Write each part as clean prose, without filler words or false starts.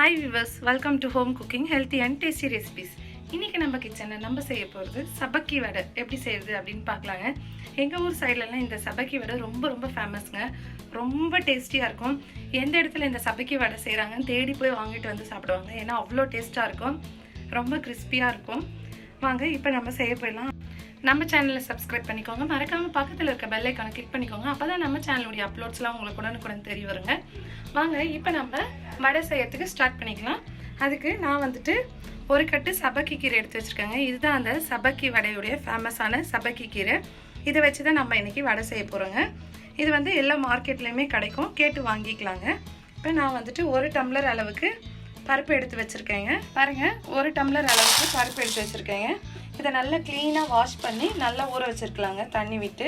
Hi viewers, welcome to home cooking, healthy and tasty recipes. இன்னைக்கு நம்ம கிச்சன்ல நம்ம செய்ய போறது சபக்கி வடை எப்படி செய்யறது அப்படினு பார்க்கலாங்க. எங்க ஊர் சைடுல எல்லாம் இந்த சபக்கி வடை ரொம்ப ஃபேமஸ்ங்க. ரொம்ப டேஸ்டியா இருக்கும். எந்த இடத்துல இந்த சபக்கி வடை செய்றாங்கன்னு தேடி போய் வாங்கிட்டு வந்து சாப்பிடுவாங்க. ஏன்னா அவ்ளோ டேஸ்டா இருக்கும். ரொம்ப கிறிஸ்பியா இருக்கும். வாங்க இப்போ நம்ம செய்ய போய்லாம். நம்ம சேனலை சப்ஸ்கிரைப் பண்ணிக்கோங்க. மறக்காம பக்கத்துல இருக்க பெல் ஐகானை கிளிக் பண்ணிக்கோங்க. அப்பதான் நம்ம சேனலுடைய அப்லோட்ஸ்லாம் உங்களுக்கு உடனுக்குடன் தெரிய வருங்க. வாங்க இப்போ நம்ம வடை செய்யறதுக்கு ஸ்டார்ட் பண்ணிக்கலாம். அதுக்கு நான் வந்துட்டு ஒரு கட்டு சபக்கி கீரை எடுத்து வச்சிருக்கேங்க. இதுதான் அந்த சபக்கி வடையுடைய ஃபேமஸான சபக்கி கீரை. இதை வச்சு தான் நம்ம இன்னைக்கு வடை செய்ய போறோங்க. இது வந்து எல்லா மார்க்கெட்லயுமே கிடைக்கும், கேட்டு வாங்கிக்கலாங்க. இப்போ நான் வந்துட்டு ஒரு டம்ளர் அளவுக்கு பருப்பு எடுத்து வச்சிருக்கேங்க. பாருங்க, ஒரு டம்ளர் அளவுக்கு பருப்பு எடுத்து வச்சிருக்கேங்க. இதை நல்லா க்ளீனாக வாஷ் பண்ணி நல்லா ஊற வச்சிருக்கலாங்க தண்ணி விட்டு.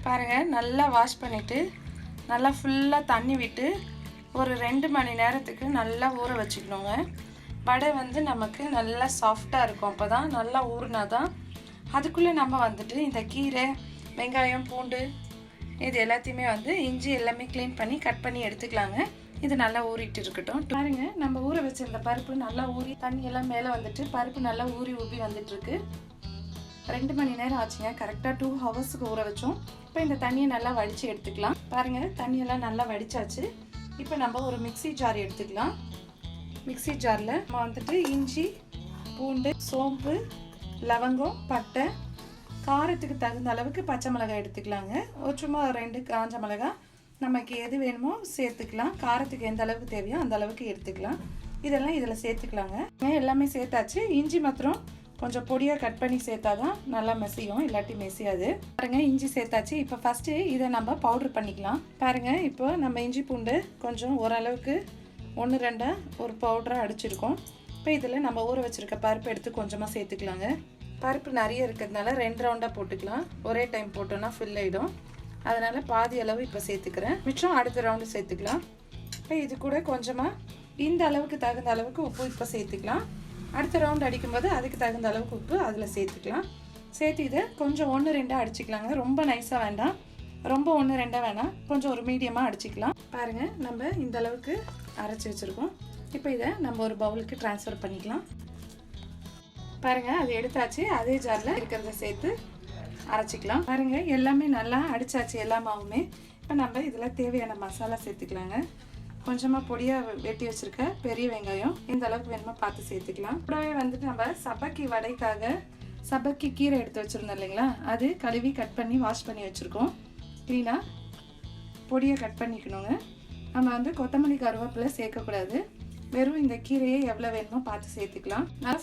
பாருங்க, நல்லா வாஷ் பண்ணிட்டு நல்லா ஃபுல்லாக தண்ணி விட்டு ஒரு 2 மணி நேரத்துக்கு நல்லா ஊற வச்சுக்கணுங்க. வடை வந்து நமக்கு நல்லா சாஃப்டாக இருக்கும். அப்போ தான் நல்லா ஊறினா தான். அதுக்குள்ளே நம்ம வந்துட்டு இந்த கீரை, வெங்காயம், பூண்டு இது எல்லாத்தையுமே வந்து இஞ்சி எல்லாமே க்ளீன் பண்ணி கட் பண்ணி எடுத்துக்கலாங்க. இது நல்லா ஊறிட்டு இருக்கட்டும். பாருங்க, நம்ம ஊற வச்சிருந்த பருப்பு நல்லா ஊறி தண்ணி எல்லாம் மேலே வந்துட்டு பருப்பு நல்லா ஊறி உப்பி வந்துட்டு இருக்கு. 2 மணி நேரம் ஆச்சுங்க. கரெக்டாக 2 ஹவர்ஸுக்கு ஊற வச்சோம். இப்போ இந்த தண்ணியை நல்லா வடித்து எடுத்துக்கலாம். பாருங்க, தண்ணியெல்லாம் நல்லா வடிச்சாச்சு. இப்போ நம்ம ஒரு மிக்ஸி ஜார் எடுத்துக்கலாம். மிக்ஸி ஜாரில் நம்ம வந்துட்டு இஞ்சி, பூண்டு, சோம்பு, லவங்கம், பட்டை, காரத்துக்கு தகுந்த அளவுக்கு பச்சை மிளகாய் எடுத்துக்கலாங்க. ஒரு சும்மா 2 காஞ்ச மிளகாய் நமக்கு எது வேணுமோ சேர்த்துக்கலாம். காரத்துக்கு எந்த அளவுக்கு தேவையோ அந்த அளவுக்கு எடுத்துக்கலாம். இதெல்லாம் இதில் சேர்த்துக்கலாங்க. எல்லாமே சேர்த்தாச்சு. இஞ்சி மாத்திரம் கொஞ்சம் பொடியாக கட் பண்ணி சேர்த்தாதான் நல்லா மெசியும், இல்லாட்டி மெசியாது. பாருங்க, இஞ்சி சேர்த்தாச்சு. இப்போ ஃபஸ்ட்டு இதை நம்ம பவுடர் பண்ணிக்கலாம். பாருங்க, இப்போ நம்ம இஞ்சி பூண்டு கொஞ்சம் ஓரளவுக்கு 1-2 ஒரு பவுடராக அடிச்சிருக்கோம். இப்போ இதில் நம்ம ஊற வச்சுருக்க பருப்பு எடுத்து கொஞ்சமாக சேர்த்துக்கலாங்க. பருப்பு நிறைய இருக்கிறதுனால 2 ரவுண்டாக போட்டுக்கலாம். ஒரே டைம் போட்டோன்னா ஃபில் ஆகிடும். அதனால் பாதி அளவு இப்போ சேர்த்துக்கிறேன். மிச்சம் அடுத்த ரவுண்டு சேர்த்துக்கலாம். இப்போ இது கூட கொஞ்சமாக இந்த அளவுக்கு தகுந்த அளவுக்கு உப்பு இப்போ சேர்த்துக்கலாம். அடுத்த ரவுண்டு அடிக்கும்போது அதுக்கு தகுந்த அளவுக்கு உப்பு அதில் சேர்த்துக்கலாம். சேர்த்து இதை கொஞ்சம் 1-2 அடிச்சுக்கலாங்க. ரொம்ப நைஸாக வேண்டாம், ரொம்ப 1-2 வேணாம், கொஞ்சம் ஒரு மீடியமாக அடிச்சுக்கலாம். பாருங்கள், நம்ம இந்த அளவுக்கு அரைச்சி வச்சுருக்கோம். இப்போ இதை நம்ம ஒரு பவுலுக்கு ட்ரான்ஸ்ஃபர் பண்ணிக்கலாம். பாருங்கள், அது எடுத்தாச்சு. அதே ஜாரில் இருக்கிறத சேர்த்து அரைச்சிக்கலாம். பாருங்க, எல்லாமே நல்லா அடிச்சாச்சு எல்லா மாவுமே. இப்போ நம்ம இதில் தேவையான மசாலா சேர்த்துக்கலாங்க. கொஞ்சமாக பொடியாக வெட்டி வச்சுருக்க பெரிய வெங்காயம் இந்த அளவுக்கு வேணுமா பார்த்து சேர்த்துக்கலாம். கூடவே வந்துட்டு நம்ம சபக்கி வடைக்காக சபக்கி கீரை எடுத்து வச்சுருந்தோம் இல்லைங்களா, அது கழுவி கட் பண்ணி வாஷ் பண்ணி வச்சுருக்கோம். க்ளீனாக பொடியை கட் பண்ணிக்கணுங்க. நம்ம வந்து கொத்தமல்லி கருவேப்பிலை சேர்க்கக்கூடாது. வெறும் இந்த கீரையை எவ்வளோ வேணுமோ பார்த்து சேர்த்துக்கலாம். நல்லா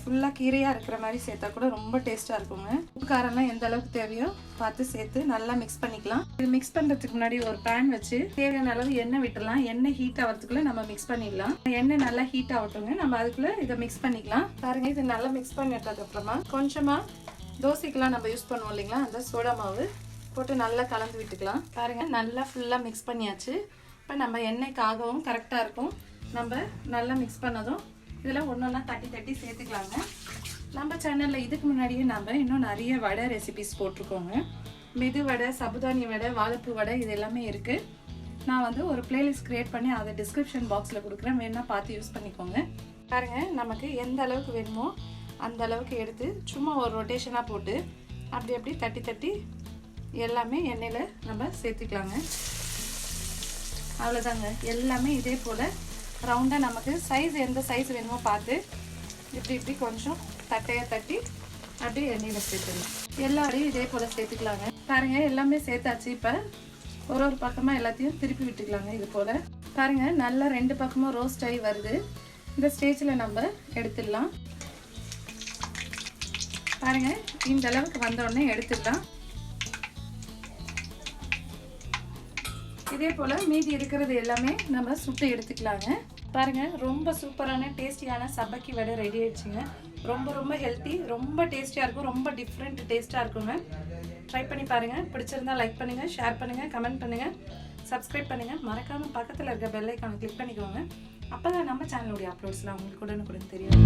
ஃபுல்லாக கீரையாக இருக்கிற மாதிரி சேர்த்தா கூட ரொம்ப டேஸ்ட்டாக இருக்குங்க. உப்பு காரம்லாம் எந்த அளவுக்கு தேவையோ பார்த்து சேர்த்து நல்லா மிக்ஸ் பண்ணிக்கலாம். இது மிக்ஸ் பண்ணுறதுக்கு முன்னாடி ஒரு பேன் வச்சு தேவையான அளவு எண்ணெய் விட்டுடலாம். எண்ணெய் ஹீட் ஆகிறதுக்குள்ளே நம்ம மிக்ஸ் பண்ணிடலாம். எண்ணெய் நல்லா ஹீட் ஆகட்டுங்க. நம்ம அதுக்குள்ளே இதை மிக்ஸ் பண்ணிக்கலாம். பாருங்க, இது நல்லா மிக்ஸ் பண்ணிட்டதுக்கப்புறமா கொஞ்சமாக தோசைக்கெல்லாம் நம்ம யூஸ் பண்ணுவோம் இல்லைங்களா, அந்த சோடா மாவு போட்டு நல்லா கலந்து விட்டுக்கலாம். பாருங்க, நல்லா ஃபுல்லாக மிக்ஸ் பண்ணியாச்சு. இப்போ நம்ம எண்ணெய்க்காகவும் கரெக்டாக இருக்கும். நம்ம நல்லா மிக்ஸ் பண்ணதும் இதில் ஒன்றொன்னா தட்டி சேர்த்துக்கலாங்க. நம்ம சேனலில் இதுக்கு முன்னாடியே நம்ம இன்னும் நிறைய வடை ரெசிபிஸ் போட்டிருக்கோங்க. மெது வடை, சபுதானிய வடை, வாழைப்பூ வடை இது எல்லாமே இருக்குது. நான் வந்து ஒரு பிளேலிஸ்ட் க்ரியேட் பண்ணி அதை டிஸ்கிரிப்ஷன் பாக்ஸில் கொடுக்குறேன், வேணா பார்த்து யூஸ் பண்ணிக்கோங்க. பாருங்கள், நமக்கு எந்த அளவுக்கு வேணுமோ அந்த அளவுக்கு எடுத்து சும்மா ஒரு ரொட்டேஷனாக போட்டு அப்படி தட்டி எல்லாமே எண்ணெயில் நம்ம சேர்த்துக்கலாங்க. அவ்வளோதாங்க. எல்லாமே இதே போல் ரவுண்டாக நமக்கு சைஸ் எந்த சைஸ் வேணுமோ பார்த்து இப்படி கொஞ்சம் தட்டையாக தட்டி அப்படியே எண்ணெயில் சேர்த்துக்கலாம். எல்லாரையும் இதே போல் சேர்த்துக்கலாங்க. பாருங்கள், எல்லாமே சேர்த்தாச்சு. இப்போ ஒரு பக்கமாக எல்லாத்தையும் திருப்பி விட்டுக்கலாங்க. இது போல் பாருங்கள், நல்லா 2 பக்கமும் ரோஸ்ட் ஆகி வருது. இந்த ஸ்டேஜில் நம்ம எடுத்துடலாம். பாருங்கள், இந்த அளவுக்கு வந்தோடனே எடுத்துடலாம். இதே போல் மீதி இருக்கிறது எல்லாமே நம்ம சுட்டு எடுத்துக்கலாங்க. பாருங்கள், ரொம்ப சூப்பரான டேஸ்டியான சபக்கி வடை ரெடி ஆயிடுச்சுங்க. ரொம்ப ஹெல்த்தி, ரொம்ப டேஸ்டியாக இருக்கும். ரொம்ப டிஃப்ரெண்ட் டேஸ்ட்டாக இருக்குங்க. ட்ரை பண்ணி பாருங்கள். பிடிச்சிருந்தா லைக் பண்ணுங்கள், ஷேர் பண்ணுங்கள், கமெண்ட் பண்ணுங்கள், சப்ஸ்கிரைப் பண்ணுங்கள். மறக்காமல் பக்கத்தில் இருக்க பெல் ஐக்கானை கிளிக் பண்ணிக்கோங்க. அப்போ தான் நம்ம சேனலுடைய அப்லோட்ஸ்லாம் உங்களுக்கு உடனுக்குடன் தெரியும்.